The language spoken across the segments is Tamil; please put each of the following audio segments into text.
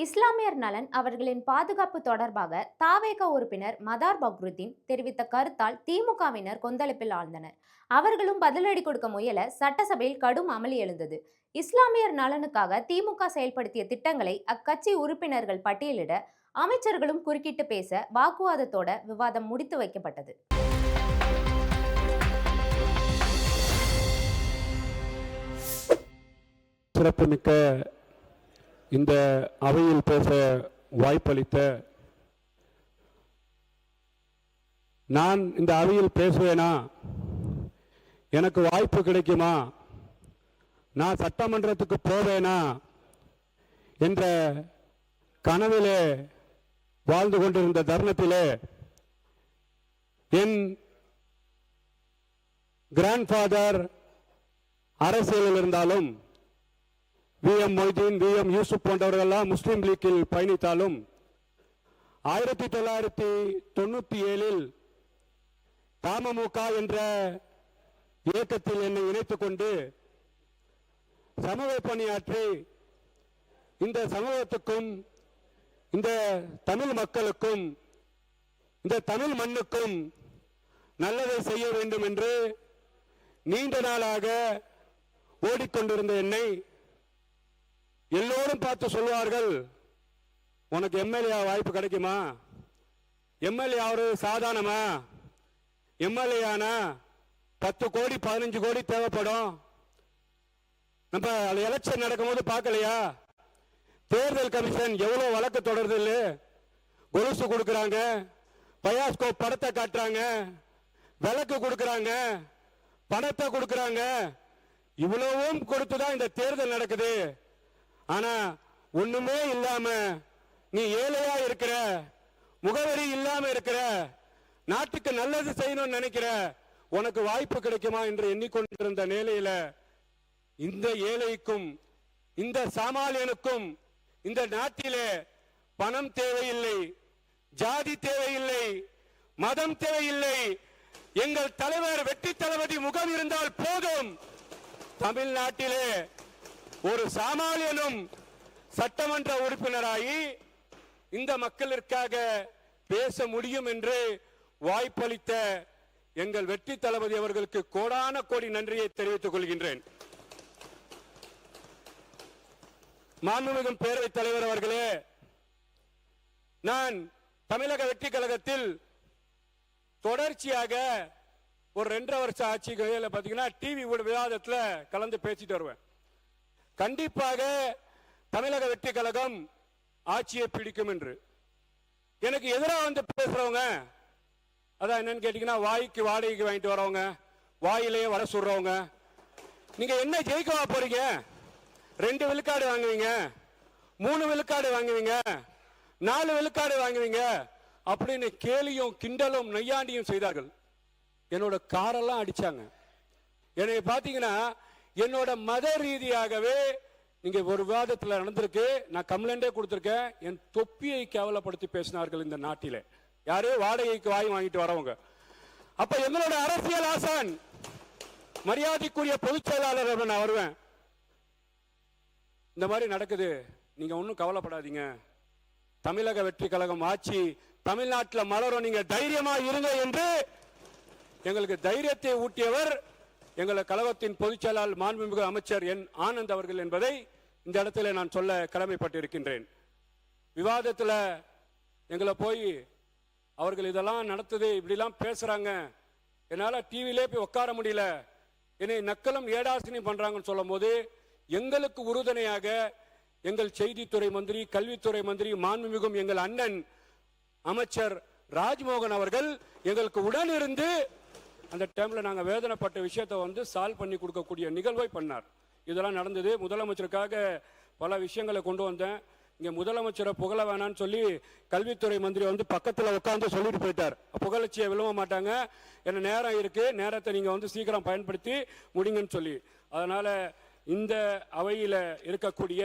இஸ்லாமியர் நலன் அவர்களின் பாதுகாப்பு தொடர்பாக தாவேகா உறுப்பினர் மதார் பக்ருதீன் தெரிவித்த கருத்தால் திமுகவினர் கொந்தளிப்பில் ஆழ்ந்தனர். அவர்களும் பதிலடி கொடுக்க முயல சட்டசபையில் கடும் அமளி எழுந்தது. இஸ்லாமியர் நலனுக்காக திமுக செயல்படுத்திய திட்டங்களை அக்கட்சி உறுப்பினர்கள் பட்டியலிட அமைச்சர்களும் குறுக்கிட்டு பேச வாக்குவாதத்தோட விவாதம் முடித்து வைக்கப்பட்டது. சிறப்புமிக்க இந்த அவையில் பேச வாய்ப்பளித்த நான் இந்த அவையில் பேசுவேனா, எனக்கு வாய்ப்பு கிடைக்குமா, நான் சட்டமன்றத்துக்கு போவேனா என்ற கனவிலே வாழ்ந்து கொண்டிருந்த தருணத்திலே என் கிராண்ட்ஃபாதர் அரசியலில் இருந்தாலும் வி.எம். மொய்தீன், வி.எம். யூசுப் போன்றவர்களெல்லாம் முஸ்லீம் லீக்கில் பயணித்தாலும் 1997 தமுமுக என்ற இயக்கத்தில் என்னை இணைத்துக் கொண்டு சமூக பணியாற்றி இந்த சமூகத்துக்கும் இந்த தமிழ் மக்களுக்கும் இந்த தமிழ் மண்ணுக்கும் நல்லதை செய்ய வேண்டும் என்று நீண்ட நாளாக ஓடிக்கொண்டிருந்த என்னை எல்லோரும் பார்த்து சொல்வார்கள், உனக்கு எம்எல்ஏ வாய்ப்பு கிடைக்குமா, எம்எல்ஏ ஆவது சாதாரணமா, எம்எல்ஏ ஆனா 10 கோடி 15 கோடி தேவைப்படும். நம்ம எலெக்ஷன் நடக்கும்போது பார்க்கலையா, தேர்தல் கமிஷன் எவ்வளவு வழக்கு தொடருது இல்ல, கொலுசு கொடுக்கறாங்க, பயாஸ்கோப் படத்தை காட்டுறாங்க, விளக்கு கொடுக்கறாங்க, பணத்தை கொடுக்கறாங்க, இவ்வளவும் கொடுத்துதான் இந்த தேர்தல் நடக்குது. ஆனா ஒண்ணுமே இல்லாம நீ ஏழையா இருக்கிற, முகவரி இல்லாம இருக்கிற, நாட்டுக்கு நல்லது செய்யணும்னு நினைக்கிற, உனக்கு வாய்ப்பு கிடைக்குமா என்று எண்ணிக்கொண்டிருந்த நிலையில இந்த ஏழைக்கும் இந்த சாமானியனுக்கும் இந்த நாட்டிலே பணம் தேவையில்லை, ஜாதி தேவையில்லை, மதம் தேவையில்லை. எங்கள் தலைவர் வெற்றி தளபதி முகம் இருந்தால் போதும். தமிழ்நாட்டிலே ஒரு சாமானியனும் சட்டமன்ற உறுப்பினராகி இந்த மக்களுக்காக பேச முடியும் என்று வாய்ப்பளித்த எங்கள் வெற்றி தளபதி அவர்களுக்கு கோடான கோடி நன்றியை தெரிவித்துக் கொள்கின்றேன். மாண்புமிகு பேரவைத் தலைவர் அவர்களே, நான் தமிழக வெற்றி கழகத்தில் தொடர்ச்சியாக ஒரு 2.5 வருஷ ஆட்சிக்கு பாத்தீங்கன்னா டிவி விவாதத்துல கலந்து பேசிட்டு வருவேன். கண்டிப்பாக தமிழக வெற்றி கழகம் ஆட்சியை பிடிக்கும் என்று. எனக்கு எதிராக வந்து பேசுறவங்க அதான் என்னன்னு கேட்டீங்கன்னா, வாய்க்கு வாடகைக்கு வாங்கிட்டு வரவங்க, வாயிலேயே வர சொல்றவங்க, நீங்க என்ன ஜெயிக்கவா போறீங்க, 2 விழுக்காடு வாங்குவீங்க, 3 விழுக்காடு வாங்குவீங்க, 4 விழுக்காடு வாங்குவீங்க அப்படின்னு கேலியும் கிண்டலும் நையாண்டியும் செய்தார்கள். என்னோட காரெல்லாம் அடிச்சாங்க. என்னை பாத்தீங்கன்னா என்னோட மத ரீதியாகவே நீங்க ஒரு விவாதத்தில் நடந்திருக்கு, நான் கம்ப்ளைண்டே கொடுத்திருக்கேன். என் தொப்பியை கேவலப்படுத்தி பேசினார்கள் இந்த நாட்டிலே. யாரு வாடகைக்கு வாய் வாங்கிட்டு வரவங்க. அப்ப எங்களோட அரசியல் ஆசான் மரியாதைக்குரிய பொதுச் செயலாளர் நான் வருவேன். இந்த மாதிரி நடக்குது, நீங்க ஒன்னும் கவலைப்படாதீங்க, தமிழக வெற்றி கழகம் ஆட்சி தமிழ்நாட்டில் மலரும், நீங்க தைரியமா இருங்க என்று எங்களுக்கு தைரியத்தை ஊட்டியவர் எங்கள் கழகத்தின் பொதுச் செயலாளர் மாண்புமிகு அமைச்சர் என் ஆனந்த் அவர்கள் என்பதை இந்த இடத்துல நான் சொல்ல கடமைப்பட்டிருக்கின்றேன். விவாதத்தில் எங்களை போய் அவர்கள் இதெல்லாம் நடத்துது, இப்படிலாம் பேசுறாங்க, என்னால டிவிலே போய் உட்கார முடியல, என்னை நக்கலும் ஏடாசினி பண்றாங்கன்னு சொல்லும் போது எங்களுக்கு உறுதுணையாக எங்கள் செய்தித்துறை மந்திரி, கல்வித்துறை மந்திரி, மாண்புமிகும் எங்கள் அண்ணன் அமைச்சர் ராஜ்மோகன் அவர்கள் எங்களுக்கு உடன் இருந்து அந்த டைம்ல நாங்க வேதனைப்பட்ட விஷயத்தை வந்து சால்வ் பண்ணி கொடுக்கக்கூடிய நிகழ்வை பண்ணார். இதெல்லாம் நடந்தது. முதலமைச்சருக்காக பல விஷயங்களை கொண்டு வந்தேன். இங்க முதலமைச்சரை புகழ வேணான்னு சொல்லி கல்வித்துறை மந்திரி வந்து பக்கத்துல உட்கார்ந்து சொல்லிட்டு போயிட்டார். புகழச்சியை விழுவ மாட்டாங்க, என்ன நேரம் இருக்கு, நேரத்தை நீங்க வந்து சீக்கிரம் பயன்படுத்தி முடிங்கன்னு சொல்லி. அதனால இந்த அவையில இருக்கக்கூடிய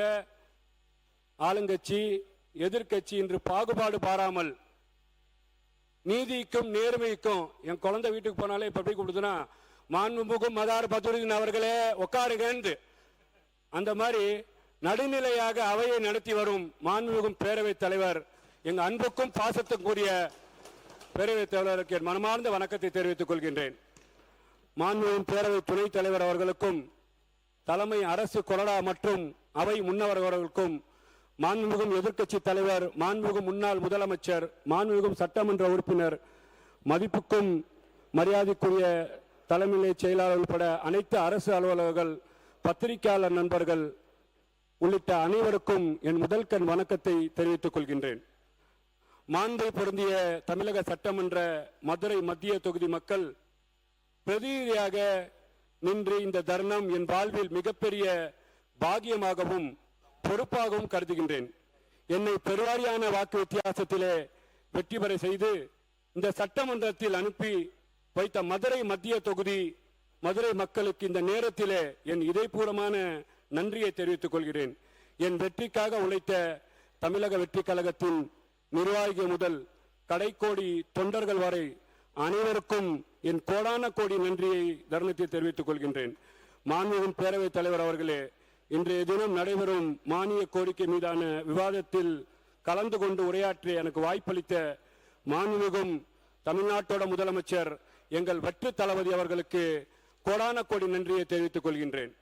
ஆளுங்கட்சி எதிர்கட்சி என்று பாகுபாடு பாராமல் நீதிக்கும் நேர்மைக்கும், என் குழந்தை வீட்டுக்கு போனாலே இப்ப எப்படி கூப்பிடுதுன்னா, மாண்புமிகு மதார் பக்ருதீன் அவர்களே உட்காருங்க. அந்த மாதிரி நடுநிலையாக அவையை நடத்தி வரும் மாண்புமிகு பேரவைத் தலைவர், எங்க அன்புக்கும் பாசத்துக்கும் கூடிய பேரவைத் தலைவருக்கு என் மனமார்ந்த வணக்கத்தை தெரிவித்துக் கொள்கின்றேன். மாண்புமிகு பேரவை துணைத் தலைவர் அவர்களுக்கும், தலைமை அரசு கொறடா மற்றும் அவை முன்னவர்களுக்கும், மாண்புமிகு எதிர்க்கட்சி தலைவர், மாண்புமிகு முன்னாள் முதலமைச்சர், மாண்புமிகு சட்டமன்ற உறுப்பினர், மதிப்புக்கும் மரியாதைக்குரிய தலைமை செயலாளர் உட்பட அனைத்து அரசு அலுவலர்கள், பத்திரிகையாளர் நண்பர்கள் உள்ளிட்ட அனைவருக்கும் என் முதல் கண் வணக்கத்தை தெரிவித்துக் கொள்கின்றேன். மாண்பை பொருந்திய தமிழக சட்டமன்ற மதுரை மத்திய தொகுதி மக்கள் பிரதிநிதியாக நின்று இந்த தருணம் என் வாழ்வில் மிகப்பெரிய பாக்கியமாகவும் பொறுப்பாகவும் கருதுகின்றேன். என்னை பெருவாரியான வாக்கு வித்தியாசத்திலே வெற்றி பெற செய்து இந்த சட்டமன்றத்தில் அனுப்பி வைத்த மதுரை மத்திய தொகுதி மதுரை மக்களுக்கு இந்த நேரத்திலே என் இதயபூர்வமான நன்றியை தெரிவித்துக் கொள்கிறேன். என் வெற்றிக்காக உழைத்த தமிழக வெற்றி கழகத்தின் நிர்வாகிகள் முதல் கடைக்கோடி தொண்டர்கள் வரை அனைவருக்கும் என் கோடான கோடி நன்றியை தருணத்தில் தெரிவித்துக் கொள்கின்றேன். மாண்புமிகு பேரவைத் தலைவர் அவர்களே, இன்றைய தினம் நடைபெறும் மானிய கோரிக்கை மீதான விவாதத்தில் கலந்து கொண்டு உரையாற்றிய எனக்கு வாய்ப்பளித்த மாண்புமிகு தமிழ்நாட்டோட முதலமைச்சர் எங்கள் வெற்றி தளபதி அவர்களுக்கு கோடான கோடி நன்றியை தெரிவித்துக் கொள்கின்றேன்.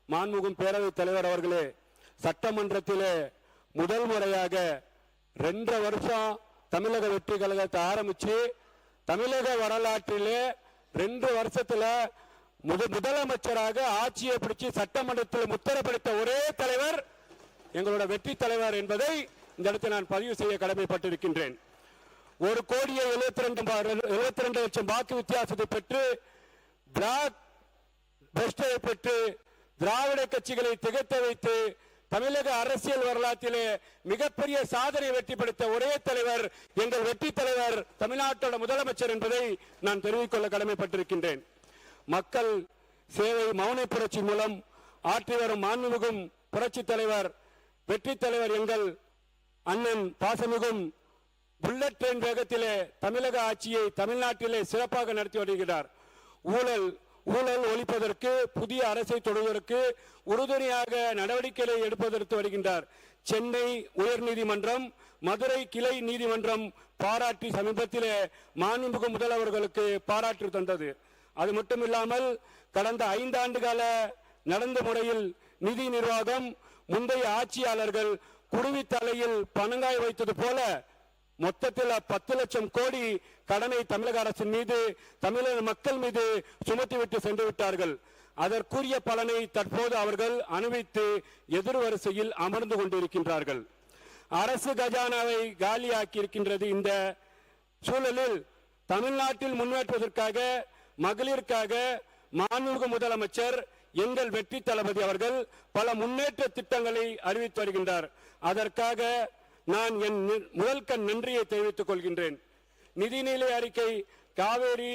மாண்புமிகு பேரவைத் தலைவர் அவர்களே, சட்டமன்றத்திலே முதல் முறையாக 2 வருஷம் தமிழக வெற்றி கழகத்தை ஆரம்பிச்சு தமிழக வரலாற்றிலே 2 வருஷத்துல முதலமைச்சராக ஆட்சியை பிடிச்சு சட்டமன்றத்தில் முத்திரப்படுத்த ஒரே தலைவர் எங்களோட வெற்றி தலைவர் என்பதை இந்த இடத்தில் நான் பதிவு செய்ய கடமைப்பட்டிருக்கின்றேன். 1,72 லட்சம் வாக்கு வித்தியாசத்தை பெற்று பிளாக் பெஸ்டை பெற்று திராவிட கட்சிகளை திகைத்த வைத்து தமிழக அரசியல் வரலாற்றிலே மிகப்பெரிய சாதனை வெற்றி படுத்த ஒரே தலைவர் எங்கள் வெற்றி தலைவர் தமிழ்நாட்டோட முதலமைச்சர் என்பதை நான் தெரிவித்துக் கொள்ள கடமைப்பட்டிருக்கின்றேன். மக்கள் சேவை மௌன புரட்சி மூலம் ஆற்றி வரும் மாண்புமிகு புரட்சி தலைவர் வெற்றி தலைவர் எங்கள் அண்ணன் பாசமிகும் புல்லட் ட்ரெயின் வேகத்திலே தமிழக ஆட்சியை தமிழ்நாட்டிலே சிறப்பாக நடத்தி வருகிறார். ஊழல் ஒழிப்பதற்கு புதிய அரசை தொடர்வதற்கு உறுதுணையாக நடவடிக்கைகளை எடுப்பதற்கு வருகின்றார். சென்னை உயர்நீதிமன்றம், மதுரை கிளை நீதிமன்றம் பாராட்டி சமீபத்திலே மாண்புமிகு முதல்வர்களுக்கு பாராட்டு தந்தது. அது மட்டுமில்லாமல் கடந்த 5 ஆண்டு கால நடந்த முறையில் நிதி நிர்வாகம் முந்தைய ஆட்சியாளர்கள் குருவி தலையில் பணங்காய் வைத்தது போல மொத்தத்தில் 10 லட்சம் கோடி கடனை தமிழக அரசின் மீது தமிழக மக்கள் மீது சுமத்திவிட்டு சென்று விட்டார்கள். அதற்குரிய பலனை தற்போது அவர்கள் அனுபவித்து எதிர்வரிசையில் அமர்ந்து கொண்டிருக்கின்றார்கள். அரசு கஜானாவை காலியாக்கி இருக்கின்றது. இந்த சூழலில் தமிழ்நாட்டில் முன்னேற்றுவதற்காக மகளிருக்காக மாண்புமிகு முதலமைச்சர் எங்கள் வெற்றி தளபதி அவர்கள் பல முன்னேற்ற திட்டங்களை அறிவித்து வருகின்றார். அதற்காக நான் என் முதல் கண் நன்றியை தெரிவித்துக் கொள்கின்றேன். நிதிநிலை அறிக்கை, காவேரி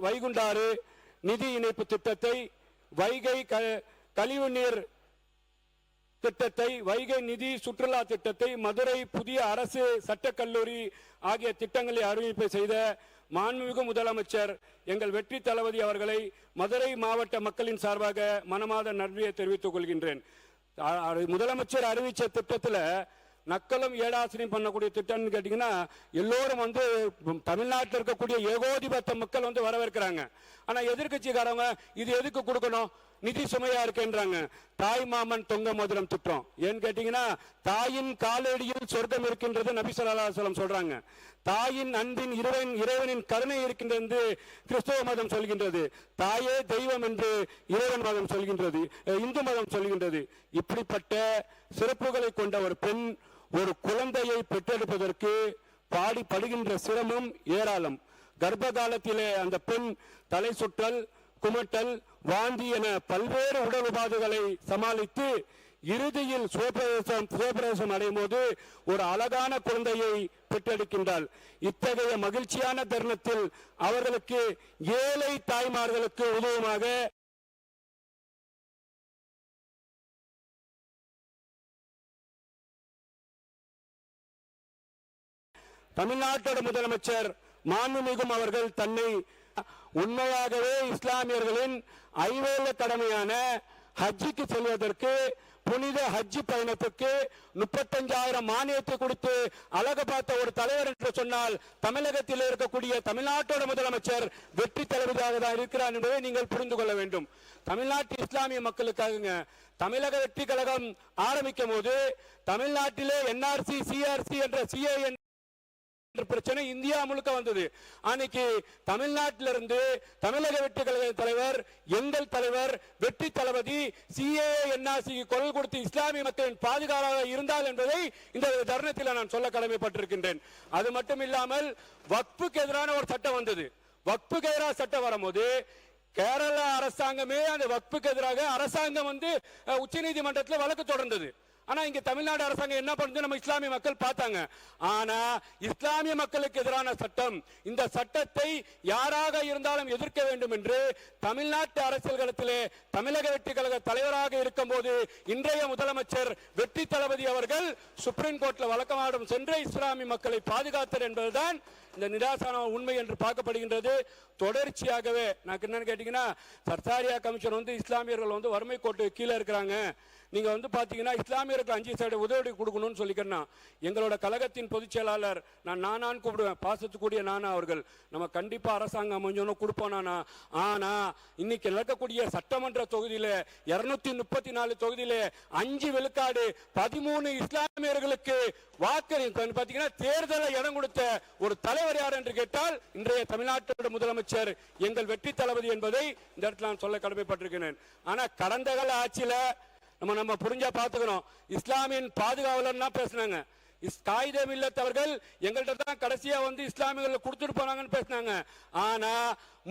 வைகுண்டாறு நிதி இணைப்பு திட்டத்தை, வைகை கழிவுநீர் திட்டத்தை, வைகை நிதி சுற்றுலா திட்டத்தை, மதுரை புதிய அரசு சட்டக்கல்லூரி ஆகிய திட்டங்களை அறிவிப்பு செய்த மாண்புமிகு முதலமைச்சர் எங்கள் வெற்றி தளபதி அவர்களை மதுரை மாவட்ட மக்களின் சார்பாக மனமார்ந்த நன்றியை தெரிவித்துக் கொள்கின்றேன். முதலமைச்சர் அறிவிச்ச திட்டத்தில் நக்கலும் ஏடாசிரியம் பண்ணக்கூடிய திட்டம்னு கேட்டீங்கன்னா எல்லோரும் தமிழ்நாட்டில் இருக்கக்கூடிய ஏகோதிபத்த மக்கள் வரவேற்கிறாங்க. ஆனா எதிர்கட்சிக்காரங்க இது எதுக்கு கொடுக்கணும், நிதி சுமையா இருக்குன்றாங்க. தாய் மாமன் தொங்க மதுரம் திட்டம் ஏன்னு கேட்டீங்கன்னா தாயின் காலடியில் சொர்க்கம் இருக்கின்றது நபி ஸல்லல்லாஹு அலைஹி வஸல்லம் சொல்றாங்க. தாயின் அன்பின் இறைவனின் கருணை இருக்கின்றது என்று கிறிஸ்தவ மதம் சொல்கின்றது. தாயே தெய்வம் என்று இறைவன் மதம் சொல்கின்றது, இந்து மதம் சொல்கின்றது. இப்படிப்பட்ட சிறப்புகளை கொண்ட ஒரு பெண் ஒரு குழந்தையை பெற்றெடுப்பதற்கு படுகின்ற சிரமம் ஏராளம். கர்ப்ப காலத்திலே அந்த பெண் தலை சுற்றல், குமட்டல், வாந்தி என பல்வேறு உடல் உபாதைகளை சமாளித்து இறுதியில் சுயப்பிரவேசம் அடையும் போது ஒரு அழகான குழந்தையை பெற்றெடுக்கின்றாள். இத்தகைய மகிழ்ச்சியான தருணத்தில் அவர்களுக்கு ஏழை தாய்மார்களுக்கு உதவுமாக தமிழ்நாட்டோட முதலமைச்சர் மாண்புமிகு அவர்கள் தன்னை உண்மையாகவே இஸ்லாமியர்களின் ஐவேல கடமையான ஹஜ்ஜுக்கு செல்வதற்கு புனித ஹஜ் பயணத்துக்கு 35,000 மானியத்தை கொடுத்து அழகு பார்த்த ஒரு தலைவர் என்று சொன்னால் தமிழகத்தில் இருக்கக்கூடிய தமிழ்நாட்டோட முதலமைச்சர் வெற்றி தளபதியாக தான் இருக்கிறார் என்பதை நீங்கள் புரிந்து கொள்ள வேண்டும். தமிழ்நாட்டு இஸ்லாமிய மக்களுக்காக தமிழக வெற்றி கழகம் ஆரம்பிக்கும் போது தமிழ்நாட்டிலே என்ஆர்சி சிஆர்சி என்ற சிஏ பிரச்சனை இந்தியா முழுக்க வந்தது. அன்னைக்கு தமிழ்நாட்டிலிருந்து தமிழக வெற்றி கழக தலைவர் எங்கள் தலைவர் வெற்றி தளபதி சிஏஏ என்ஆர்சி குரல் கொடுத்து இஸ்லாமிய மக்களின் பாதுகாவலாக இருந்தால் என்பதை இந்த தருணத்தில் நான் சொல்ல கடமைப்பட்டிருக்கின்றேன். அது மட்டும் இல்லாமல் வக்ஃபுக்கு எதிரான ஒரு சட்டம் வந்தது. வக்ஃபுக்கு எதிரான சட்டம் வரும்போது கேரள அரசாங்கமே அந்த வக்ஃபுக்கு எதிராக அரசாங்கம் உச்சநீதிமன்றத்தில் வழக்கு தொடர்ந்தது. ஆனா இங்க தமிழ்நாடு அரசாங்கம் என்ன பண்ணுது நம்ம இஸ்லாமிய மக்கள் பார்த்தாங்க. ஆனா இஸ்லாமிய மக்களுக்கு எதிரான சட்டம், இந்த சட்டத்தை யாராக இருந்தாலும் எதிர்க்க வேண்டும் என்று தமிழ்நாட்டு அரசியல் களத்திலே தமிழக வெற்றி கழக தலைவராக இருக்கும் போது இன்றைய முதலமைச்சர் வெற்றி தளபதி அவர்கள் சுப்ரீம் கோர்ட்ல வழக்கமாடும் சென்று இஸ்லாமிய மக்களை பாதுகாத்தர் என்பதுதான் இந்த நிராசன உண்மை என்று பார்க்கப்படுகின்றது. தொடர்ச்சியாகவே நான் என்னன்னு கேட்டீங்கன்னா சர்சாரியா கமிஷன் இஸ்லாமியர்கள் வறுமை கோட்டு கீழே இருக்கிறாங்க, நீங்க பாத்தீங்கன்னா இஸ்லாமியருக்கு 5% உதவி கொடுக்கணும்னு சொல்லிக்கிறேன். எங்களோட கழகத்தின் பொதுச் செயலாளர் நான் கூப்பிடுவேன், பாசத்துக்குரிய நானா அவர்கள், நம்ம கண்டிப்பா அரசாங்கம் அமைஞ்சோன்னு கொடுப்போம் நானா. ஆனா இன்னைக்கு நடக்கக்கூடிய சட்டமன்ற தொகுதியில 234 தொகுதியில 5 விழுக்காடு 13 இஸ்லாமியர்களுக்கு வாக்கு பாத்தீங்கன்னா தேர்தலை இடம் கொடுத்த ஒரு தலைவர் யார் என்று கேட்டால் இன்றைய தமிழ்நாட்டோட முதலமைச்சர் எங்கள் வெற்றி தளபதி என்பதை இந்த இடத்துல நான் சொல்ல கடமைப்பட்டிருக்கிறேன். ஆனா கடந்த கால ஆட்சியில நம்ம புரிஞ்சா பாத்துக்கணும், இஸ்லாமியின் பாதுகாவலர் பேசினாங்க. காயிதே மில்லத் அவர்கள் எங்கள்கிட்ட தான் கடைசியா இஸ்லாமியர்கள் கொடுத்துட்டு போனாங்கன்னு பேசினாங்க. ஆனா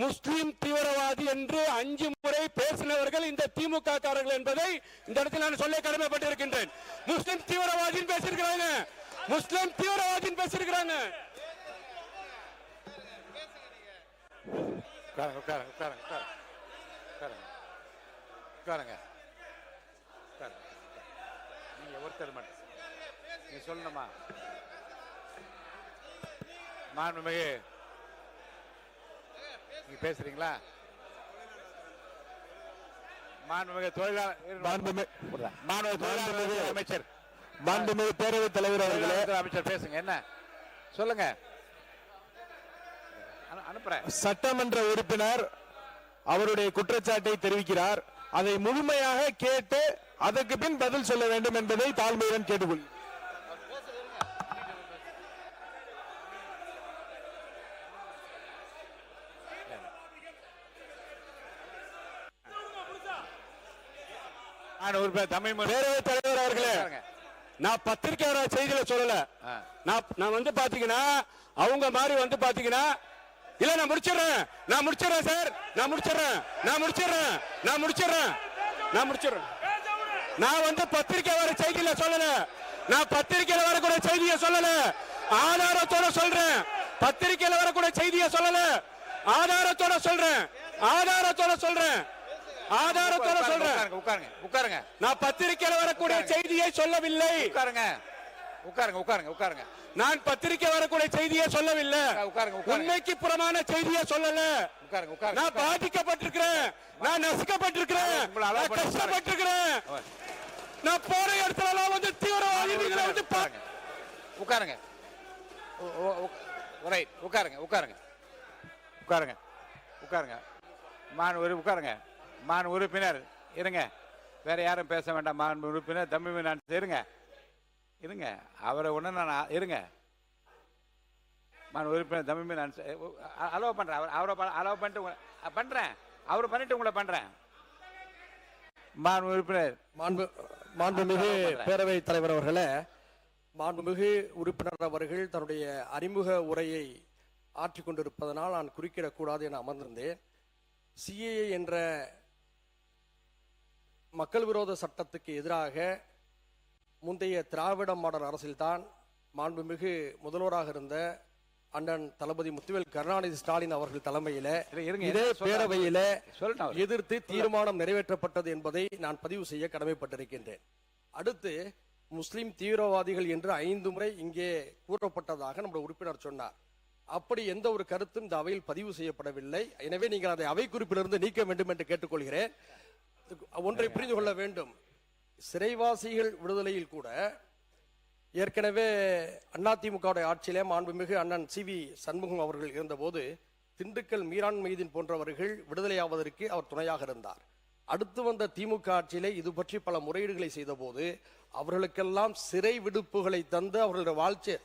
முஸ்லிம் தீவிரவாதி என்று 5 முறை பேசினவர்கள் இந்த திமுக காரர்கள் என்பதை இந்த இடத்தில் நான் சொல்ல கடமைப்பட்டிருக்கின்றேன். முஸ்லிம் தீவிரவாதி பேசியிருக்கிறாங்க, முஸ்லிம் தீவிரவாதி பேசியிருக்கிறாங்க. நீங்க ஒருத்தர் மட்டும் நீ சொல்லணுமா? மாண்புமிகு நீங்க பேசுறீங்களா? மாண்புமிகு தொழிலாளர் அமைச்சர், மாண்புமிகு பேரவைத் தலைவர் அவர்களே, அமைச்சர் பேசுங்க. என்ன சொல்லுங்க? அனுப்புறேன். சட்டமன்ற உறுப்பினர் அவருடைய குற்றச்சாட்டை தெரிவிக்கிறார். அதை முழுமையாக கேட்டு அதற்கு பின் பதில் சொல்ல வேண்டும் என்பதை தாழ்மையுடன் கேட்டுக்கொள். பேரவைத் தலைவர் அவர்களே, நான் பத்திரிகையாளர் செய்தியில சொல்லல. நான் பாத்தீங்கன்னா அவங்க மாதிரி பாத்தீங்கன்னா இல்ல நான் முடிச்சிடுறேன் சார், நான் பத்திரிகை வர செய்தியில சொல்லல, நான் பத்திரிகையில வரக்கூடிய செய்தியை சொல்லல, ஆதாரத்தோட சொல்றேன். பத்திரிகையில வரக்கூடிய செய்தியை சொல்லல, ஆதாரத்தோட சொல்றேன். உட்காருங்க. நான் பத்திரிகையில வரக்கூடிய செய்தியை சொல்லவில்லை. உட்காருங்க. நான் பத்திரிகை வரக்கூடிய செய்தியை சொல்லவில்லை, உண்மைக்கு புறமான செய்தியை சொல்லல. நான் பாதிக்கப்பட்டிருக்கிறேன், நான் நசுக்கப்பட்டிருக்கிறேன், கஷ்டப்பட்டிருக்கிறேன். நான் போற இடத்துல தீவிரவாதி உட்காருங்க. மான் உறுப்பினர் இருங்க, வேற யாரும் பேச வேண்டாம். மான் உறுப்பினர் தம்பி நான் இருங்க அவரை ஒண்ணு நான் இருங்க. மான் உறுப்பினர் தம்பி நான் அலோவ் பண்றேன், அவரை அலோவ் பண்ணிட்டு பண்றேன், அவரை பண்ணிட்டு உங்களை பண்றேன். மான் உறுப்பினர் மாண்புமிகு பேரவைத் தலைவர் அவர்களே, மாண்புமிகு உறுப்பினர் அவர்கள் தன்னுடைய அறிமுக உரையை ஆற்றிக் கொண்டிருப்பதனால் நான் குறுக்கிடக்கூடாது என அமர்ந்திருந்தேன். சிஏஏ என்ற மக்கள் விரோத சட்டத்துக்கு எதிராக முந்தைய திராவிட மாடல் அரசில்தான் மாண்புமிகு முதல்வராக இருந்த அண்ணன் தளபதி முத்துவேல் கருணாநிதி ஸ்டாலின் அவர்கள் தலைமையில இதே பேரவையில எதிர்த்து தீர்மானம் நிறைவேற்றப்பட்டது என்பதை நான் பதிவு செய்ய கடமைப்பட்டிருக்கின்றேன். அடுத்து முஸ்லிம் தீவிரவாதிகள் என்று 5 முறை இங்கே கூறப்பட்டதாக நம்முடைய உறுப்பினர் சொன்னார். அப்படி எந்த ஒரு கருத்தும் இந்த அவையில் பதிவு செய்யப்படவில்லை. எனவே நீங்கள் அதை அவை குறிப்பிலிருந்து நீக்க வேண்டும் என்று கேட்டுக்கொள்கிறேன். ஒன்றை புரிந்து கொள்ள வேண்டும், சிறைவாசிகள் விடுதலையில் கூட ஏற்கனவே அதிமுகவுடைய ஆட்சியிலே மாண்புமிகு அண்ணன் சி.வி. சண்முகம் அவர்கள் இருந்தபோது திண்டுக்கல் மீரான் மெய்தீன் போன்றவர்கள் விடுதலையாவதற்கு அவர் துணையாக இருந்தார். அடுத்து வந்த திமுக ஆட்சியிலே இது பற்றி பல முறையீடுகளை செய்த போது அவர்களுக்கெல்லாம் சிறை விடுப்புகளை தந்து அவர்களுடைய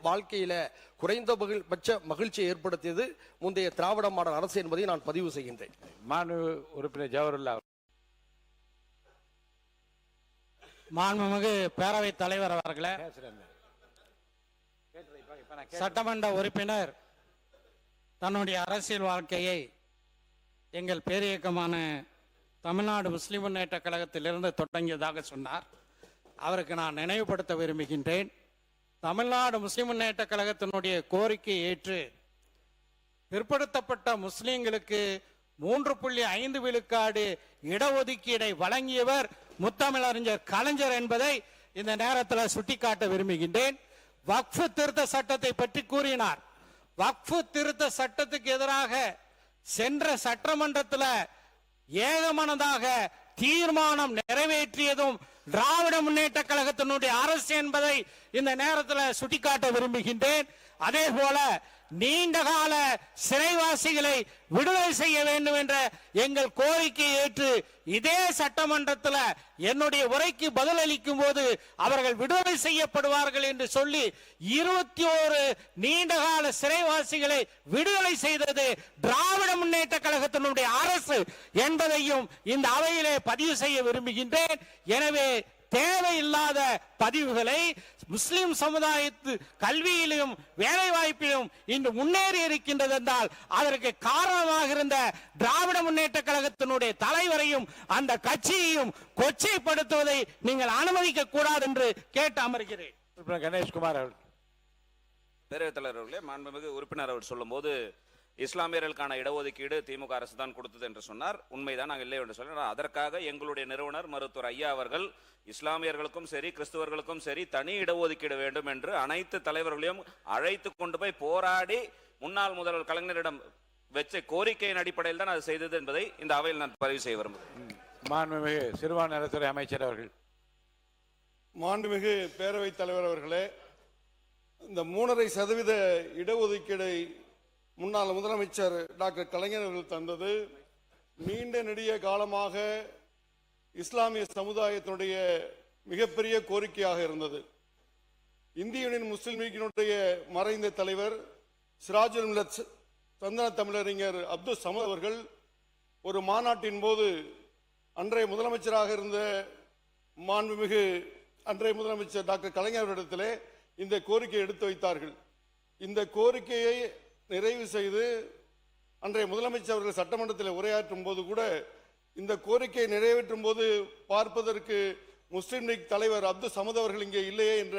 வாழ்க்கையில குறைந்தபட்ச மகிழ்ச்சியை ஏற்படுத்தியது முந்தைய திராவிட மாடல் அரசு என்பதை நான் பதிவு செய்கின்றேன். மாண்பு உறுப்பினர் ஜவஹர்லா. மாண்புமிகு பேரவைத் தலைவர் அவர்களே, சட்டமன்ற உறுப்பினர் தன்னுடைய அரசியல் வாழ்க்கையை எங்கள் பேரியக்கமான தமிழ்நாடு முஸ்லிம் முன்னேற்ற கழகத்திலிருந்து தொடங்கியதாக சொன்னார். அவருக்கு நான் நினைவுபடுத்த விரும்புகின்றேன். தமிழ்நாடு முஸ்லிம் முன்னேற்ற கழகத்தினுடைய கோரிக்கையை ஏற்று பிற்படுத்தப்பட்ட முஸ்லிம்களுக்கு 3.5 விழுக்காடு இடஒதுக்கீடை வழங்கியவர் முத்தமிழறிஞர் கலைஞர் என்பதை இந்த நேரத்தில் சுட்டிக்காட்ட விரும்புகின்றேன். வக்ஃபு திருத்த சட்டத்தை பற்றி கூறினார். வக்ஃபு திருத்த சட்டத்துக்கு எதிராக சென்ற சட்டமன்றத்தில் ஏகமனதாக தீர்மானம் நிறைவேற்றியதும் திராவிட முன்னேற்ற கழகத்தினுடைய அரசு என்பதை இந்த நேரத்தில் சுட்டிக்காட்ட விரும்புகின்றேன். அதே போல நீண்டகால சிறைவாசிகளை விடுதலை செய்ய வேண்டும் என்ற எங்கள் கோரிக்கையை ஏற்று இதே சட்டமன்றத்தில் என்னுடைய உரைக்கு பதிலளிக்கும் போது அவர்கள் விடுதலை செய்யப்படுவார்கள் என்று சொல்லி 21 நீண்டகால சிறைவாசிகளை விடுதலை செய்தது திராவிட முன்னேற்ற கழகத்தினுடைய அரசு என்பதையும் இந்த அவையிலே பதிவு செய்ய விரும்புகின்றேன். எனவே தேவையில்லாத பதிவுகளை முஸ்லிம் சமுதாயத்து கல்வியிலும் வேலை வாய்ப்பிலும் இன்று முன்னேறி இருக்கின்றது என்றால் அதற்கு காரணமாக இருந்த திராவிட முன்னேற்ற கழகத்தினுடைய தலைவரையும் அந்த கட்சியையும் கொச்சைப்படுத்துவதை நீங்கள் அனுமதிக்க கூடாது என்று கேட்டு அமர்கிறேன். கணேஷ்குமார் அவர்கள். பேரவைத் தலைவர் அவர்களே, மாண்புமிகு உறுப்பினர் அவர் சொல்லும் போது இஸ்லாமியர்களுக்கான இடஒதுக்கீடு திமுக அரசு தான் கொடுத்தது என்று சொன்னார். உண்மைதான், நாங்கள் இல்லை என்று சொன்னார். அதற்காக எங்களுடைய நிறுவனர் மருத்துவர் ஐயா அவர்கள் இஸ்லாமியர்களுக்கும் சரி கிறிஸ்துவர்களுக்கும் சரி தனி இடஒதுக்கீடு வேண்டும் என்று அனைத்து தலைவர்களையும் அழைத்து கொண்டு போய் போராடி முன்னாள் முதல்வர் கலைஞரிடம் வச்ச கோரிக்கையின் அடிப்படையில் தான் அது செய்தது என்பதை இந்த அவையில் நான் பதிவு செய்ய விரும்புகிறேன். மாண்புமிகு சிறுபான்மை நலத்துறை அமைச்சர் அவர்கள். மாண்புமிகு பேரவைத் தலைவர் அவர்களே, இந்த 3.5% இடஒதுக்கீடை முன்னாள் முதலமைச்சர் டாக்டர் கலைஞர் அவர்கள் தந்தது நீண்ட நெடிய காலமாக இஸ்லாமிய சமுதாயத்தினுடைய மிகப்பெரிய கோரிக்கையாக இருந்தது. இந்திய யூனியன் முஸ்லிம் லீக்கினுடைய மறைந்த தலைவர் சிராஜுல் மில்லத் சந்தன தமிழறிஞர் அப்துல் சமத் அவர்கள் ஒரு மாநாட்டின் போது அன்றைய முதலமைச்சராக இருந்த மாண்புமிகு அன்றைய முதலமைச்சர் டாக்டர் கலைஞர் அவரிடத்திலே இந்த கோரிக்கையை எடுத்து வைத்தார்கள். இந்த கோரிக்கையை நிறைவு செய்து அன்றைய முதலமைச்சர் அவர்கள் சட்டமன்றத்தில் உரையாற்றும் போது கூட இந்த கோரிக்கையை நிறைவேற்றும் போது பார்ப்பதற்கு முஸ்லிம் லீக் தலைவர் அப்துல் சமத் அவர்கள் இங்கே இல்லையே என்ற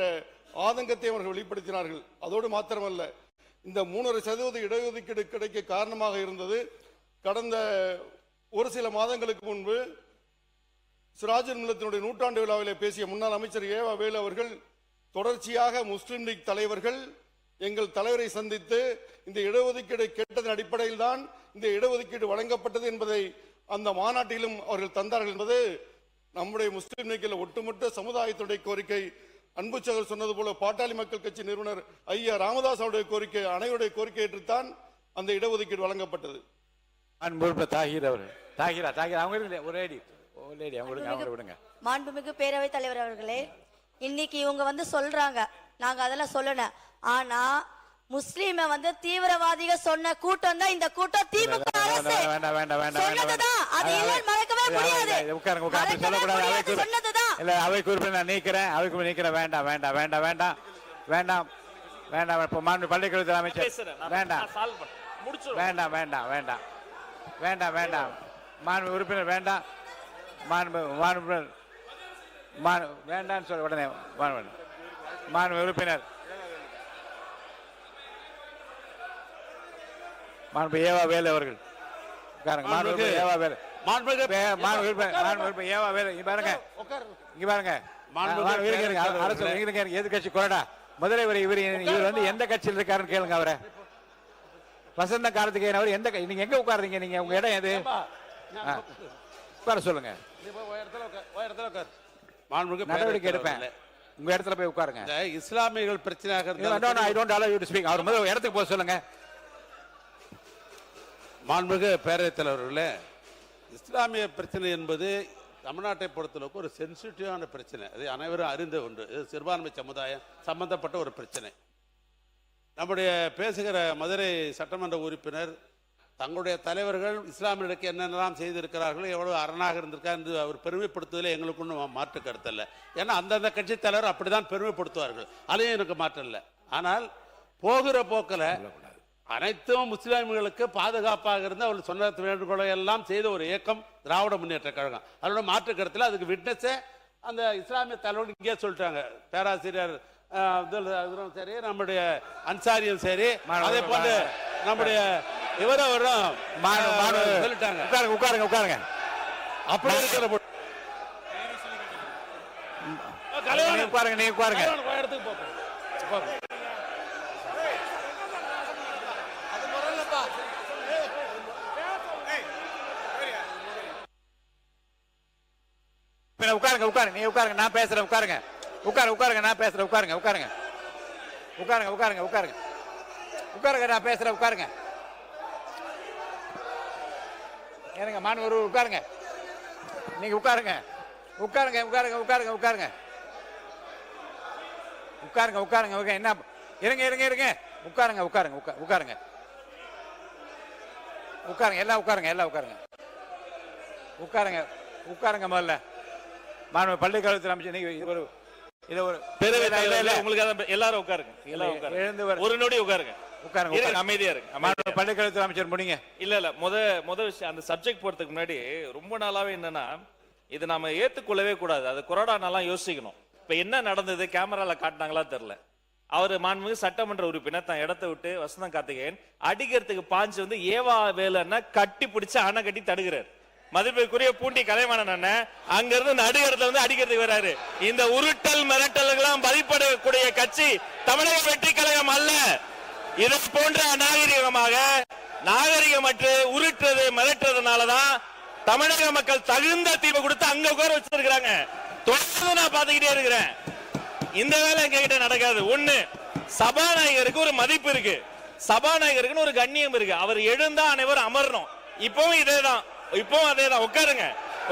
ஆதங்கத்தை அவர்கள் வெளிப்படுத்தினார்கள். அதோடு மாத்திரமல்ல, இந்த 3.5% இடஒதுக்கீடு கிடைக்க காரணமாக இருந்தது கடந்த ஒரு சில மாதங்களுக்கு முன்பு சிராஜுல் மில்லத்தினுடைய நூற்றாண்டு விழாவிலே பேசிய முன்னாள் அமைச்சர் ஏவா வேலு அவர்கள் தொடர்ச்சியாக முஸ்லிம் லீக் தலைவர்கள் எங்கள் தலைவரை சந்தித்து இந்த இடஒதுக்கீடு கேட்டதன் அடிப்படையில் தான் இந்த இடஒதுக்கீடு வழங்கப்பட்டது என்பதை அந்த மாநாட்டிலும் அவர்கள் தந்தார்கள் என்பது நம்முடைய முஸ்லிம் லீக்கில் ஒட்டுமொத்த சமுதாயத்துடைய கோரிக்கை. அன்பு சகோதரர் சொன்னது போல பாட்டாளி மக்கள் கட்சி நிறுவனர் ஐயா ராமதாஸ் அவருடைய கோரிக்கை, அனைவருடைய கோரிக்கை ஏற்றுத்தான் அந்த இடஒதுக்கீடு வழங்கப்பட்டது. மாண்புமிகு பேரவைத் தலைவர் அவர்களே, இன்னைக்கு இவங்க சொல்றாங்க, நாங்க அதெல்லாம் சொல்லணும். ஆனா முஸ்லிம தீவிரவாதிகள் சொன்ன கூட்டம் தான் இந்த கூட்டம். திமுக அரசு சொன்னதுதான், அதை எல்லாம் மறக்கவே முடியாது. சொன்னதுதான். அவை குறிப்பிட நான் நீக்கிறேன், அவை குறிப்பிட நீக்கிறேன். வேண்டாம் வேண்டாம் வேண்டாம் வேண்டாம் வேண்டாம் வேண்டாம். இப்போ மாண்பு பள்ளிக்கல்வித்துறை அமைச்சர் வேண்டாம் வேண்டாம் வேண்டாம் வேண்டாம் வேண்டாம் வேண்டாம். மாண்பு உறுப்பினர் வேண்டாம். மாண்பு வேண்டான்னு சொல்ல உடனே மாண்பு உறுப்பினர் மாண்பு ஏவா வேலு அவர்கள் ஏவா வேலு ஏவா வேலு இங்க பாருங்க, இங்க பாருங்க. எதிர்கட்சி கொறடா முதல்வர் இவர் எந்த கட்சியில் இருக்காருன்னு கேளுங்க. அவரை வசந்த காலத்துக்கு அவர் எந்த, நீங்க எங்க உட்காருறீங்க? நீங்க உங்க இடம் எது? உட்கார சொல்லுங்க. மாண்புமிகு நடவடிக்கை பேரவைத் எடுப்பேன். தலைவர்களே, உங்க இடத்துல போய் உட்காருங்க. இந்த இஸ்லாமியர்கள் பிரச்சனையாக ஐ இருந்தாலும் don't allow you to speak. அவர் முதல்ல இடத்துக்கு போக சொல்லுங்க. மாண்புமிகு பேரவைத் தலைவர்களே, இஸ்லாமிய பிரச்சனை என்பது தமிழ்நாட்டை பொறுத்தளவுக்கு ஒரு சென்சிட்டிவான பிரச்சனை. அது அனைவரும் அறிந்த ஒன்று. இது சிறுபான்மை சமுதாயம் சம்பந்தப்பட்ட ஒரு பிரச்சனை. நம்முடைய பேசுகிற மதுரை சட்டமன்ற உறுப்பினர் தங்களுடைய தலைவர்கள் இஸ்லாமியர்களுக்கு என்னென்னலாம் செய்திருக்கிறார்கள், எவ்வளவு அரணாக இருந்திருக்கார் என்று அவர் பெருமைப்படுத்துவதில் எங்களுக்கு ஒன்றும் மாற்று கருத்து இல்லை. ஏன்னா அந்தந்த கட்சி தலைவர் அப்படிதான் பெருமைப்படுத்துவார்கள். அதையும் எனக்கு மாற்றம் இல்லை. ஆனால் போகிற போக்கில் அனைத்தும் முஸ்லிம்களுக்கு பாதுகாப்பாக இருந்து அவர்கள் சொன்ன வேண்டுகோளை எல்லாம் செய்த ஒரு இயக்கம் திராவிட முன்னேற்ற கழகம். அதோட மாற்று கருத்தில் அதுக்கு விட்னஸே அந்த இஸ்லாமிய தலைவர்கள் இங்கே சொல்லிட்டாங்க. பேராசிரியர் அப்துல் சரி, நம்முடைய அன்சாரியும் சரி, அதே போன்று நம்முடைய இவரும் சொல்லிட்டாங்க. உட்காருங்க உட்காருங்க. அப்படி இருக்கிற உட்காருங்க, நீங்க உட்காருங்க. இடத்துக்கு போங்க. உட்காருங்க உட்காருங்க, நீ உட்காருங்க, நான் பேசுறேன். உட்காருங்க உட்காருங்க, நான் பேசுறேன். உட்காருங்க உட்காருங்க உட்காருங்க உட்காருங்க உட்காருங்க உட்காருங்க, நான் பேசுறேன். உட்காருங்க. ஏனுங்க மாணவர் உட்காருங்க. நீங்க உட்காருங்க உட்காருங்க உட்காருங்க உட்காருங்க உட்காருங்க உட்காருங்க உட்காருங்க. என்ன இருங்க இருங்க இருங்க. உட்காருங்க உட்காருங்க உட்காருங்க உட்காருங்க. எல்லாம் உட்காருங்க, எல்லாம் உட்காருங்க உட்காருங்க உட்காருங்க. முதல்ல மாணவர் பள்ளிக்கல்வித்துறை அமைச்சர் நீங்க ஒரு இத ஒரு உங்களுக்கு எல்லாரும் உட்காருங்க. எல்லாரும் உட்காருங்க. எழுந்து வர ஒரு நொடி உட்காருங்க. உட்காருங்க. அமைதியா இருக்கு. மாணவர் பள்ளிக்கல்வித்துறை அமைச்சர் முடிங்க. இல்ல முத விஷயம் அந்த சப்ஜெக்ட் போறதுக்கு முன்னாடி ரொம்ப நாளாவே என்னன்னா இது நாம ஏத்துக்கொள்ளவே கூடாது. அது கொரோனா நாளா யோசிக்கணும். இப்ப என்ன நடந்தது கேமரால காட்டினாங்களா தெரியல. அவர் மாண்புமிகு சட்டமன்ற உறுப்பினர் தான் இடத்தை விட்டு வசந்தம் கார்த்திகேயன் அடிக்கிறதுக்கு பாஞ்சு வந்து ஏவா வேலைன்னா கட்டி பிடிச்சு அணை கட்டி தடுக்கிறார். மதிப்பிற்குரிய பூண்டி கலைவாணன் அண்ணன் அங்க இருந்து நடுகிறதுல வந்து அடிக்கிறதுக்கு வராரு. இந்த உருட்டல் மிரட்டல்களாம் பதிப்படக்கூடிய கட்சி தமிழக வெற்றி கழகம் அல்ல. இது போன்ற நாகரிகமற்று உருட்டுறது மிரட்டுறதுனாலதான் தமிழக மக்கள் தகுந்த தீர்வு கொடுத்து அங்க உட்கார வச்சிருக்காங்க. தொடர்ந்து நான் பாத்துக்கிட்டே இருக்கிறேன். இந்த வேலை எங்க கிட்ட நடக்காது. ஒண்ணு, சபாநாயகருக்கு ஒரு மதிப்பு இருக்கு, சபாநாயகருக்கு ஒரு கண்ணியம் இருக்கு. அவர் எழுந்தா அனைவரும் அமரணும். இப்பவும் இதேதான், இப்பவும் அதேதான். உட்காருங்க,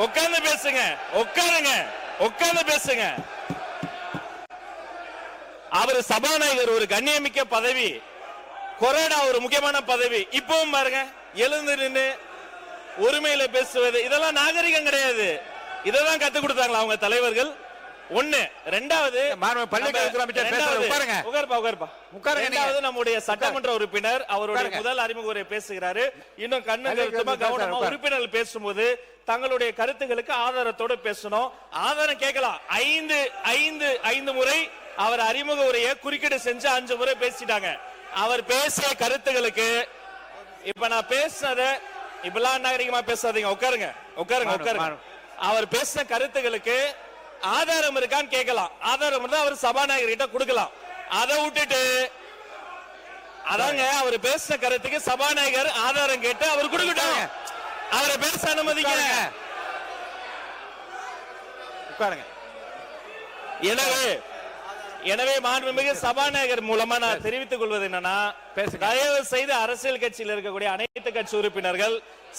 உட்கார்ந்து பேசுங்க. உட்காருங்க, உட்கார்ந்து பேசுங்க. அவர் சபாநாயகர் ஒரு கண்ணியமிக்க பதவி, கொரோனா ஒரு முக்கியமான பதவி. இப்பவும் பாருங்க, எழுந்து நின்று உரிமையில பேசுவது இதெல்லாம் நாகரிகம் கிடையாது. இதெல்லாம் கத்து கொடுத்தாங்களா அவங்க தலைவர்கள்? ஒண்ணு. ரெண்டாவது நம்முடைய சட்டமன்ற உறுப்பினர் அவருடைய முதல் அறிமுக உரை பேசுகிறாரு. இன்னும் கவனமா உறுப்பினர்கள் பேசும்போது தங்களுடைய கருத்துக்களுக்கு ஆதாரத்தோடு பேசணும். ஆதாரம் கேட்கலாம். ஐந்து முறை அவர் அறிமுக உரையை குறுக்கீடு செஞ்சு 5 முறை பேசிட்டாங்க. அவர் பேசிய கருத்துக்களுக்கு இப்ப நான் பேசுனத இப்பெல்லாம் நாகரிகமா பேசாதீங்க. உட்காருங்க உட்காருங்க உட்காருங்க. அவர் பேசின கருத்துக்களுக்கு ஆதாரம் இருக்கான்னு கேட்கலாம். ஆதாரம் இருந்தா அவர் சபாநாயகர் கிட்ட கொடுக்கலாம். அதை விட்டுட்டு அதாங்க அவர் பேசின கருத்துக்கு சபாநாயகர் ஆதாரம் கேட்டு அவர் கொடுக்கட்டும். அவரை பேச அனுமதிங்க. எனவே மாண்புமிகு சபாநாயகர் மூலமா நான் தெரிவித்துக் கொள்வது என்னன்னா, தயவு செய்து அரசியல் கட்சியில் இருக்கக்கூடிய அனைத்து கட்சி உறுப்பினர்கள்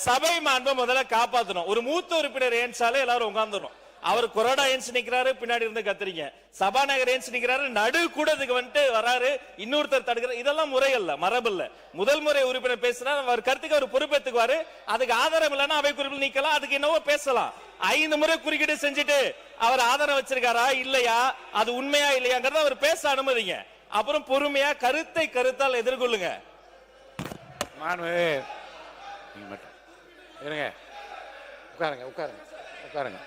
சபை மாண்பை முதல்ல காப்பாற்றணும். ஒரு மூத்த உறுப்பினர் ஏன்சாலே எல்லாரும் உட்கார்ந்துடும். அவர் கொரோனா ஏன்ஸ் நிக்கிறாரு, பின்னாடி இருந்து கத்துறீங்க. சபாநாயகர் ஏன்ஸ் நிக்கிறாரு, நடு கூடத்துக்கு வந்துட்டு வராரு, இன்னொருத்தர் தடுக்கிறார். இதெல்லாம் முறை இல்ல, மரபு இல்ல. முதல் முறை உறுப்பினர் பேசினா அவர் கருத்துக்கு அவர் பொறுப்பேற்றுக்குவாரு. அதுக்கு ஆதாரம் இல்லைன்னா அவை குறிப்பில் நீக்கலாம், அதுக்கு என்னவோ பேசலாம். 5 முறை குறுக்கீடு செஞ்சுட்டு அவர் ஆதாரம் வச்சிருக்காரா இல்லையா, அது உண்மையா இல்லையாங்கிறத அவர் பேச அனுமதிங்க. அப்புறம் பொறுமையா கருத்தை கருத்தால் எதிர்கொள்ளுங்க. உட்காருங்க உட்காருங்க உட்காருங்க.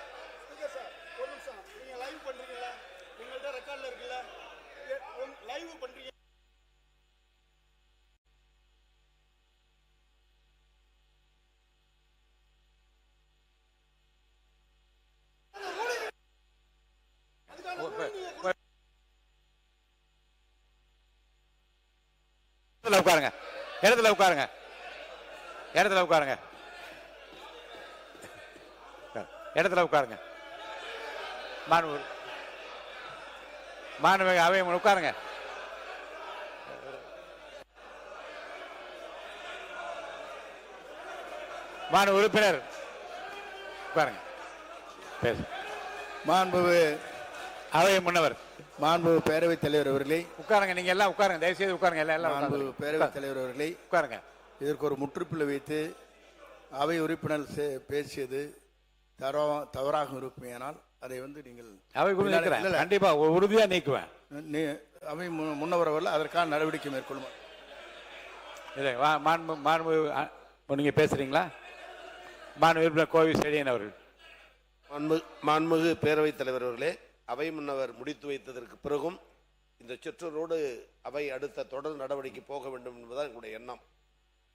உட்காருங்க, இடத்துல உட்காருங்க, இடத்துல உட்காருங்க, இடத்துல உட்காருங்க. மாண்புமிகு அவை உட்காருங்க. மாண்பு உறுப்பினர் உட்காருங்க. பேசு. மாண்புமிகு அவை முன்னவர் மாண்புமிகு பேரவைத் தலைவர் அவர்களே, உட்காருங்க. நீங்க எல்லாம் உட்காருங்க, தயவுசெய்து உட்காருங்க. எல்லாம் மாண்புமிகு பேரவைத் தலைவர் அவர்களே, உட்காருங்க. இதற்கு ஒரு முற்றுப்புள்ளி வைத்து அவை உறுப்பினர் பேசியது தவறாக இருக்குமேயானால் அதை நீங்கள் அவை நீக்கிறேன், கண்டிப்பா உறுதியா நீக்குவேன். அவை முன்னவர் அவர்கள் அதற்கான நடவடிக்கை மேற்கொள்ளும். இல்லை, மாண்பு நீங்க பேசுறீங்களா? மாண்பு உறுப்பினர் கோவி செழியன் அவர்கள். மாண்புமிகு பேரவைத் தலைவர் அவர்களே, அவை முன்னவர் முடித்து வைத்ததற்கு பிறகும் இந்த சொற்றொடரோடு அவை அடுத்த தொடர் நடவடிக்கை போக வேண்டும் என்பதுதான் எங்களுடைய எண்ணம்.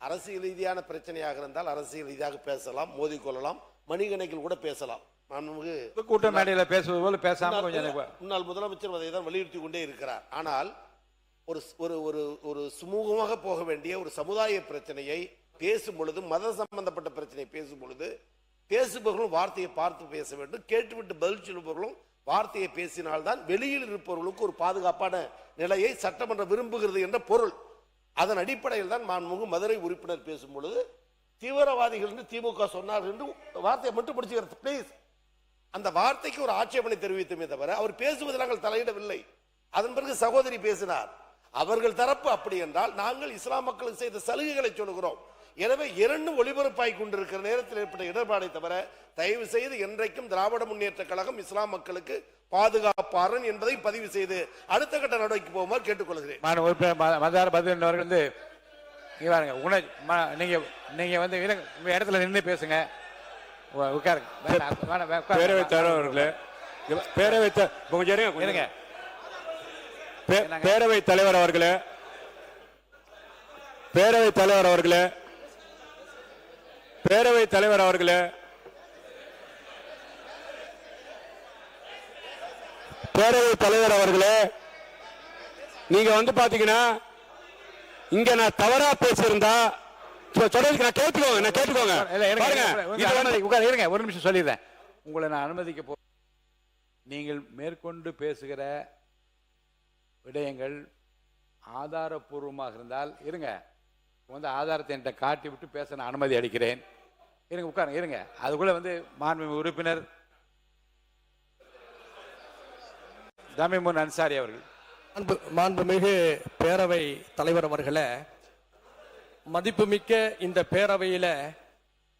அரசியல் ரீதியான பிரச்சனையாக இருந்தால் அரசியல் ரீதியாக பேசலாம், மோதிக்கொள்ளலாம், மணிகணக்கில் கூட பேசலாம். மாண்புமிகு கூட்ட மேடையில பேசுவது போல பேசாம கொஞ்சம் முன்னாள் முதலமைச்சர் அதை தான் வலியுறுத்தி கொண்டே இருக்கிறார். ஆனால் ஒரு ஒரு ஒரு சுமூகமாக போக வேண்டிய ஒரு சமுதாய பிரச்சனையை பேசும் பொழுது, மத சம்பந்தப்பட்ட பிரச்சனையை பேசும் பொழுது பேசுபவர்களும் வார்த்தையை பார்த்து பேச வேண்டும், கேட்டுவிட்டு பதில் சொல்பவர்களும் வார்த்தையை பேசினால்தான் வெளியில் இருப்பவர்களுக்கு ஒரு பாதுகாப்பான நிலையை சட்டமன்றம் விரும்புகிறது என்ற பொருள். அதன் அடிப்படையில் தான் மாண்புமிகு மதுரை உறுப்பினர் பேசும் பொழுது தீவிரவாதிகள் என்று திமுக சொன்னார் என்று வார்த்தையை மட்டும் பிடிச்சுக்கிறது. பிளீஸ், அந்த வார்த்தைக்கு ஒரு ஆட்சேபனை தெரிவித்தமே தவிர அவர் பேசுவதில் நாங்கள் தலையிடவில்லை. அதன் பிறகு சகோதரி பேசினார். அவர்கள் தரப்பு அப்படி என்றால் நாங்கள் இஸ்லாம் மக்களுக்கு செய்த சலுகைகளை சொல்லுகிறோம். எனவே இரண்டும் ஒளிபரப்பாய் கொண்டிருக்கிற நேரத்தில் ஏற்பட்ட இடர்பாடை தவிர தயவு செய்து என்றைக்கும் திராவிட முன்னேற்ற கழகம் இஸ்லாம் மக்களுக்கு பாதுகாப்பாரன் என்பதை பதிவு செய்து அடுத்த கட்ட நடவடிக்கை போகுமாறு கேட்டுக்கொள்கிறேன். நீங்க வந்து உங்க இடத்துல நின்று பேசுங்க. பேரவைத் தலைவர் அவர்களே, பேரவைத் தலைவர் அவர்களே, பேரவைத் தலைவர் அவர்களே, பேரவைத் தலைவர் அவர்களே, பேரவைத் தலைவர் அவர்களே, நீங்க வந்து பாத்தீங்கன்னா இங்க நான் தவறா பேசியிருந்தா கேட்டுக்கோங்க. ஒரு நிமிஷம் சொல்லிடுறேன். உங்களை நான் அனுமதிக்க போ. நீங்கள் மேற்கொண்டு பேசுகிற விடயங்கள் ஆதாரப்பூர்வமாக இருந்தால் இருங்க, வந்து ஆதாரத்தை என்கிட்ட காட்டி விட்டு பேச நான் அனுமதி அளிக்கிறேன். இருங்க, உட்காருங்க, இருங்க. அதுக்குள்ள வந்து மாண்புமிகு உறுப்பினர் தமிமுன் அன்சாரி அவர்கள். மாண்புமிகு பேரவை தலைவர் அவர்களே, மதிப்புமிக்க இந்த பேரவையில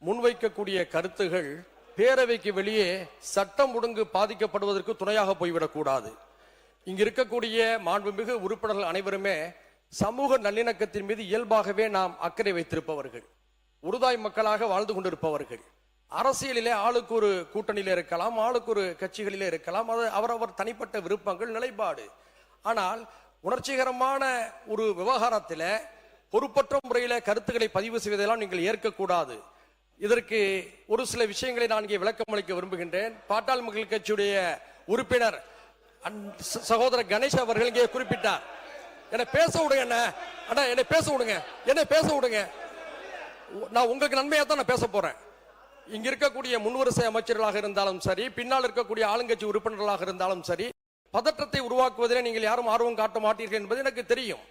முன்வைக்கக்கூடிய கருத்துகள் பேரவைக்கு வெளியே சட்டம் ஒழுங்கு பாதிக்கப்படுவதற்கு துணையாக போய்விடக்கூடாது. இங்கு இருக்கக்கூடிய மாண்புமிகு உறுப்பினர்கள் அனைவருமே சமூக நல்லிணக்கத்தின் மீது இயல்பாகவே நாம் அக்கறை வைத்திருப்பவர்கள், உருதாய் மக்களாக வாழ்ந்து கொண்டிருப்பவர்கள். அரசியலிலே ஆளுக்கு ஒரு கூட்டணியில இருக்கலாம், ஆளுக்கு ஒரு கட்சிகளிலே இருக்கலாம், அது அவரவர் தனிப்பட்ட விருப்பங்கள், நிலைப்பாடு. ஆனால் உணர்ச்சிகரமான ஒரு விவகாரத்தில் பொறுப்பற்ற முறையில கருத்துக்களை பதிவு செய்வதெல்லாம் நீங்கள் ஏற்கக்கூடாது. இதற்கு ஒரு சில விஷயங்களை நான் இங்கே விளக்கம் அளிக்க விரும்புகின்றேன். பாட்டாளி மக்கள் கட்சியுடைய உறுப்பினர் சகோதரர் கணேஷ் அவர்கள் இங்கே குறிப்பிட்டார். என்னை பேச விடுங்க, என்னை பேச விடுங்க, என்னை பேச விடுங்க. நான் உங்களுக்கு நன்மையா தான் நான் பேச போறேன். இங்க இருக்கக்கூடிய முன்வரிசை அமைச்சர்களாக இருந்தாலும் சரி, பின்னால் இருக்கக்கூடிய ஆளுங்கட்சி உறுப்பினர்களாக இருந்தாலும் சரி, பதற்றத்தை உருவாக்குவதிலே நீங்கள் யாரும் ஆர்வம் காட்ட மாட்டீர்கள் என்பது எனக்கு தெரியும்.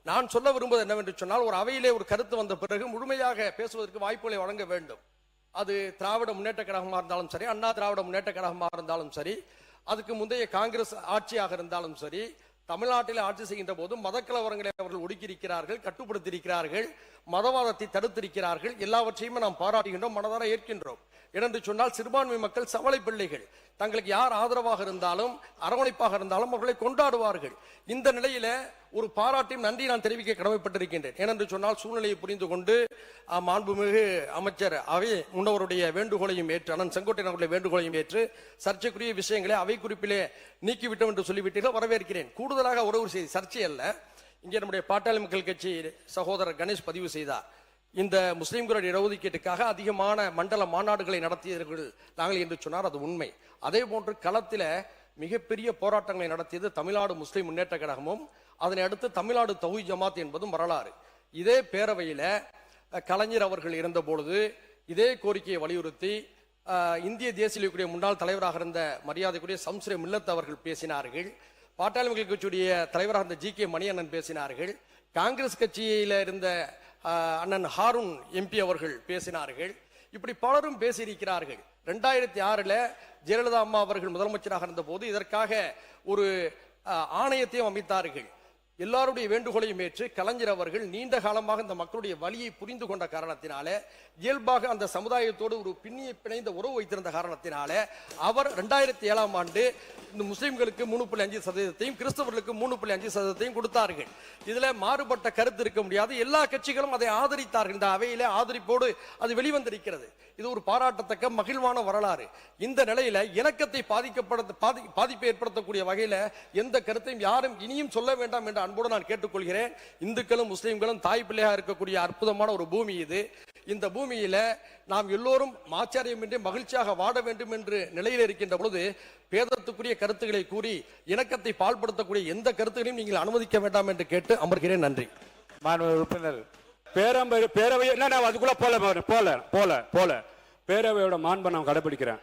நான் சொல்ல விரும்புவது என்னவென்று சொன்னால், ஒரு அவையிலே ஒரு கருத்து வந்த பிறகு முழுமையாக பேசுவதற்கு வாய்ப்புகளை வழங்க வேண்டும். அது திராவிட முன்னேற்ற கழகமாக இருந்தாலும் சரி, அண்ணா திராவிட முன்னேற்ற கழகமாக இருந்தாலும் சரி, அதுக்கு முந்தைய காங்கிரஸ் ஆட்சியாக இருந்தாலும் சரி, தமிழ்நாட்டில் ஆட்சி செய்கின்ற போது மதக்கலவரங்களை அவர்கள் ஒடுக்கியிருக்கிறார்கள், கட்டுப்படுத்தியிருக்கிறார்கள், மதவாதத்தை தடுத்திருக்கிறார்கள். எல்லாவற்றையுமே நாம் பாராட்டுகின்றோம், மனதார ஏற்கின்றோம். ஏனென்று சொன்னால் சிறுபான்மை மக்கள் சவளை பிள்ளைகள். தங்களுக்கு யார் ஆதரவாக இருந்தாலும் அரவணைப்பாக இருந்தாலும் அவர்களை கொண்டாடுவார்கள். இந்த நிலையில ஒரு பாராட்டையும் நன்றி நான் தெரிவிக்க கடமைப்பட்டிருக்கின்றேன். ஏனென்று சொன்னால் சூழ்நிலையை புரிந்து கொண்டு மாண்புமிகு அமைச்சர் அவை முன்னவருடைய வேண்டுகோளையும் ஏற்று, அண்ணன் செங்கோட்டையன் அவருடைய வேண்டுகோளையும் ஏற்று சர்ச்சைக்குரிய விஷயங்களை அவை குறிப்பிலே நீக்கிவிட்டோம் என்று சொல்லிவிட்டீர்கள், வரவேற்கிறேன். கூடுதலாக ஒரு செய்தி, சர்ச்சை அல்ல, இங்கே நம்முடைய பாட்டாளி மக்கள் கட்சி சகோதரர் கணேஷ் பதிவு செய்தார். இந்த முஸ்லிம்களுடைய இடஒதுக்கீட்டுக்காக அதிகமான மண்டல மாநாடுகளை நடத்தியவர்கள் நாங்கள் என்று சொன்னார், அது உண்மை. அதே போன்று களத்தில் மிகப்பெரிய போராட்டங்களை நடத்தியது தமிழ்நாடு முஸ்லிம் முன்னேற்ற கழகமும், அதனை அடுத்து தமிழ்நாடு தௌஹீத் ஜமாத் என்பதும் வரலாறு. இதே பேரவையில கலைஞர் அவர்கள் இருந்த பொழுது இதே கோரிக்கையை வலியுறுத்தி இந்திய தேசிய லீக்குடைய முன்னாள் தலைவராக இருந்த மரியாதைக்குரிய சம்ஸ்ரே மில்லத் அவர்கள் பேசினார்கள். பாட்டாளி மக்கள் கட்சியுடைய தலைவராக இருந்த ஜி.கே. மணியண்ணன் பேசினார்கள். காங்கிரஸ் கட்சியில இருந்த அண்ணன் ஹாரூன் எம்பி அவர்கள் பேசினார்கள். இப்படி பலரும் பேசியிருக்கிறார்கள். 2006 ஜெயலலிதா அம்மா அவர்கள் முதலமைச்சராக இருந்த போது இதற்காக ஒரு ஆணையத்தையும் அமைத்தார்கள். எல்லாருடைய வேண்டுகோளையும் ஏற்று கலைஞர் அவர்கள் நீண்ட காலமாக இந்த மக்களுடைய வலியை புரிந்து கொண்ட காரணத்தினாலே, இயல்பாக அந்த சமுதாயத்தோடு ஒரு பிணைந்த உறவு வைத்திருந்த காரணத்தினாலே அவர் 2007 ஆண்டு இந்த முஸ்லிம்களுக்கு 3.5%, கிறிஸ்தவர்களுக்கு 3.5% கொடுத்தார்கள். இதுல மாறுபட்ட கருத்து இருக்க முடியாது. எல்லா கட்சிகளும் அதை ஆதரித்தார்கள். இந்த அவையில ஆதரிப்போடு அது வெளிவந்திருக்கிறது. இது ஒரு பாராட்டத்தக்க மகிழ்வான வரலாறு. இந்த நிலையில இணக்கத்தை பாதிப்பை ஏற்படுத்தக்கூடிய வகையில எந்த கருத்தையும் யாரும் இனியும் சொல்ல வேண்டாம் என்ற அன்போடு நான் கேட்டுக்கொள்கிறேன். இந்துக்களும் முஸ்லிம்களும் தாய் பிள்ளையாக இருக்கக்கூடிய அற்புதமான ஒரு பூமி இது. இந்த பூமியில நாம் எல்லோரும் ஆச்சாரியமின்றி மகிழ்ச்சியாக வாழ வேண்டும் என்று நிலையில் இருக்கின்ற பொழுது பேதத்துக்குரிய கருத்துக்களை கூறி இணக்கத்தை பால்படுத்தக்கூடிய எந்த கருத்துக்களையும் நீங்கள் அனுமதிக்க வேண்டாம் என்று கேட்டு அமர்கிறேன். நன்றி. மாண்புமிகு உறுப்பினர் பேரவை நான் அதுக்குள்ள போல பேரவையோட மாண்பை நான் கடைபிடிக்கிறேன்.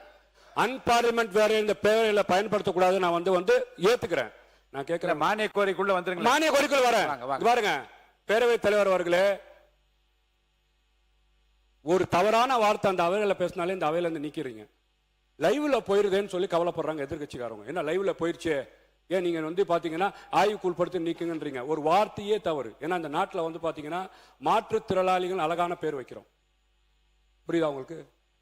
அன்பார்லிமெண்ட் வேற இந்த பேரையில பயன்படுத்தக்கூடாது. நான் வந்து ஏத்துக்கிறேன். நான் கேட்கிறேன், மானிய கோரிக்குள்ள வந்துருங்க. மானிய கோரிக்கை வரேன். பாருங்க, பேரவை தலைவர் அவர்களே, ஒரு தவறான வார்த்தை அந்த அவையில பேசினாலே இந்த அவையில இருந்து நீக்கிறீங்க. லைவ்ல போயிருதேன்னு சொல்லி கவலைப்படுறாங்க எதிர்கட்சிக்காரங்க. என்ன லைவ்ல போயிருச்சு, ஏன் நீங்க பாத்தீங்கன்னா ஆய்வுக்கு உட்படுத்தி நீக்குங்கன்றீங்க. ஒரு வார்த்தையே தவறு. ஏன்னா இந்த நாட்டில் பாத்தீங்கன்னா மாற்றுத்திறனாளிகள் அழகான பேர் வைக்கிறோம். புரியுதா உங்களுக்கு?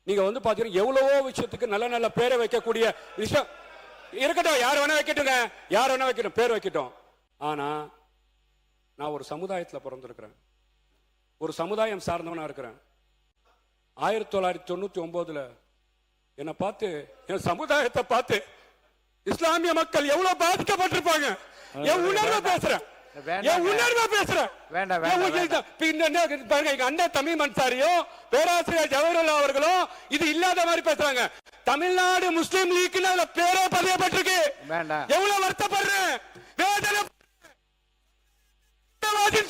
நீங்க பாத்தீங்கன்னா எவ்வளவோ விஷயத்துக்கு நல்ல நல்ல பேரை வைக்கக்கூடிய விஷயம் இருக்கட்டும். யார் வேணா வைக்கட்டுங்க, யார் வேணா வைக்கட்டும், பேர் வைக்கட்டும். ஆனா நான் ஒரு சமுதாயத்தில் பிறந்திருக்கிறேன், ஒரு சமுதாயம் சார்ந்தவனா இருக்கிறேன். 1999 என்னை பார்த்து, என் சமுதாயத்தை பார்த்து இஸ்லாமிய மக்கள் எவ்வளவு பாதிக்கப்பட்டிருப்பாங்க. என் உணர்வை பேசுறேன், என் உணர்வை பேசுறேன். அண்ணன் தமிழ் அன்சாரியும் பேராசிரியர் ஜவஹர்லால் அவர்களும் இது இல்லாத மாதிரி பேசுறாங்க. தமிழ்நாடு முஸ்லிம் லீக் பேரே பதியப்பட்டிருக்கு. எவ்வளவு வருத்தப்படுறேன், வேதனை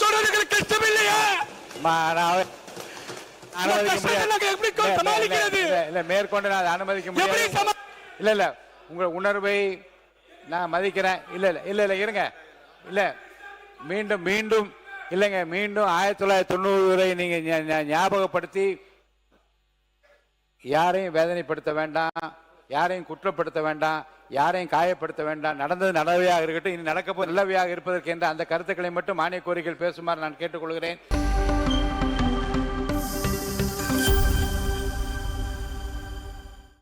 சொல்றதுக்கு கஷ்டம் இல்லையா? மேற்கொண்டு நான் அனுமதிக்க முடியாது. இல்ல உங்க உணர்வை நான் மதிக்கிறேன். இல்ல இருங்க. இல்ல மீண்டும் இல்லைங்க, மீண்டும் 1990 நீங்க ஞாபகப்படுத்தி யாரையும் வேதனைப்படுத்த வேண்டாம், யாரையும் குற்றப்படுத்த வேண்டாம், யாரையும் காயப்படுத்த வேண்டாம். நடந்தது நல்லவையாக இருக்கட்டும், இனி நடக்க நல்லவையாக இருப்பதற்கு என்ற அந்த கருத்துக்களை மட்டும் மானிய கோரிக்கைகள் பேசுமாறு நான் கேட்டுக்கொள்கிறேன்.